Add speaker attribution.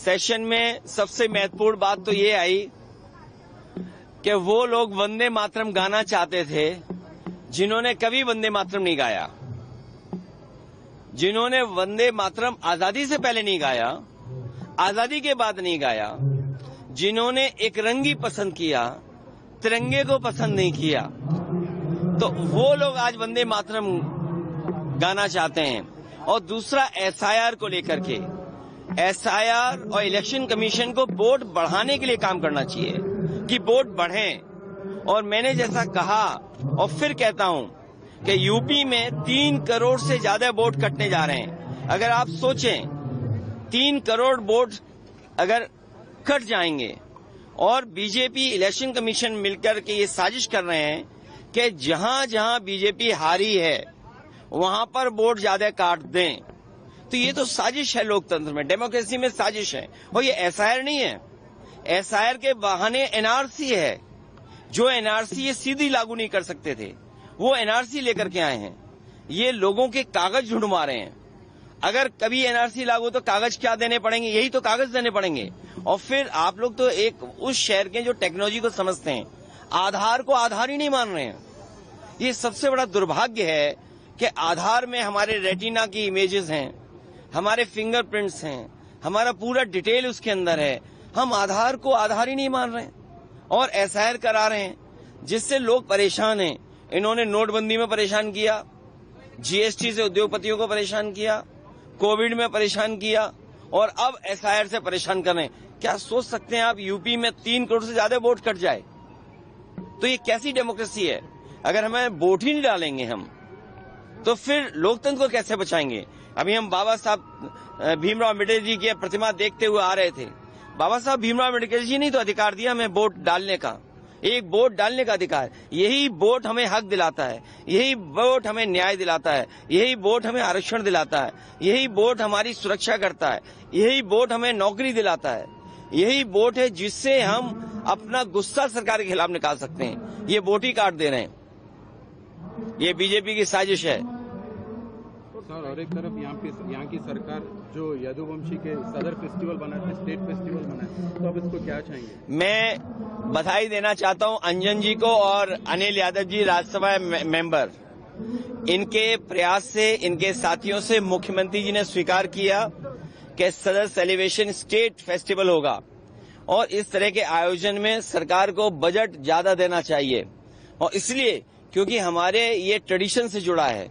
Speaker 1: Session में सबसे महत्वपूर्ण बात तो ये आई कि वो लोग वंदे मातरम गाना चाहते थे जिन्होंने कभी वंदे मातरम नहीं गाया, जिन्होंने वंदे मातरम आजादी से पहले नहीं गाया, आजादी के बाद नहीं गाया, जिन्होंने एक रंगी पसंद किया, तिरंगे को पसंद नहीं किया, तो वो लोग आज वंदे मातरम गाना चाहते हैं। और दूसरा एसआईआर को लेकर के, एसआईआर और इलेक्शन कमीशन को वोट बढ़ाने के लिए काम करना चाहिए कि वोट बढ़ें। और मैंने जैसा कहा और फिर कहता हूं कि यूपी में 3 करोड़ से ज्यादा वोट कटने जा रहे हैं। अगर आप सोचें 3 करोड़ वोट अगर कट जाएंगे और बीजेपी इलेक्शन कमीशन मिलकर के ये साजिश कर रहे हैं कि जहां जहां बीजेपी हारी है वहां पर वोट ज्यादा काट दें, तो ये तो साजिश है। लोकतंत्र में, डेमोक्रेसी में साजिश है। और ये एसआईआर नहीं है, एसआईआर के बहाने एनआरसी है। जो एनआरसी ये सीधी लागू नहीं कर सकते थे, वो एनआरसी लेकर के आए हैं। ये लोगों के कागज ढूंढवा रहे हैं। अगर कभी एनआरसी लागू तो कागज क्या देने पड़ेंगे? यही तो कागज देने पड़ेंगे। और फिर आप लोग तो एक उस शहर के जो टेक्नोलॉजी को समझते हैं, आधार को आधार ही नहीं मान रहे हैं। ये सबसे बड़ा दुर्भाग्य है कि आधार में हमारे रेटिना की इमेजेस हैं, हमारे फिंगरप्रिंट्स हैं, हमारा पूरा डिटेल उसके अंदर है। हम आधार को आधार ही नहीं मान रहे हैं और एसआईआर करा रहे हैं, जिससे लोग परेशान हैं। इन्होंने नोटबंदी में परेशान किया, जीएसटी से उद्योगपतियों को परेशान किया, कोविड में परेशान किया और अब एसआईआर से परेशान कर रहे हैं। क्या सोच सकते हैं आप यूपी में 3 करोड़ से ज्यादा वोट कट जाए? तो ये कैसी डेमोक्रेसी है? अगर हमें वोट ही नहीं डालेंगे हम, तो फिर लोकतंत्र को कैसे बचाएंगे? अभी हम बाबा साहब भीमराव अम्बेडकर जी की प्रतिमा देखते हुए आ रहे थे। बाबा साहब भीमराव अम्बेडकर जी ने तो अधिकार दिया हमें वोट डालने का, एक वोट डालने का अधिकार। यही वोट हमें हक दिलाता है, यही वोट हमें न्याय दिलाता है, यही वोट हमें आरक्षण दिलाता है, यही वोट हमारी सुरक्षा करता है, यही वोट हमें नौकरी दिलाता है, यही वोट है जिससे हम अपना गुस्सा सरकार के खिलाफ निकाल सकते हैं। ये वोट ही काट दे रहे हैं। ये बीजेपी की साजिश है।
Speaker 2: सर, और एक तरफ यहाँ की सरकार जो यदुवंशी के सदर फेस्टिवल बनाते, स्टेट फेस्टिवल बनाए, तो अब इसको क्या चाहेंगे?
Speaker 1: मैं बधाई देना चाहता हूं अंजन जी को और अनिल यादव जी, राज्यसभा मेंबर। इनके प्रयास से, इनके साथियों से मुख्यमंत्री जी ने स्वीकार किया कि सदर सेलिब्रेशन स्टेट फेस्टिवल होगा और इस तरह के आयोजन में सरकार को बजट ज्यादा देना चाहिए। और इसलिए क्योंकि हमारे ये ट्रेडिशन से जुड़ा है।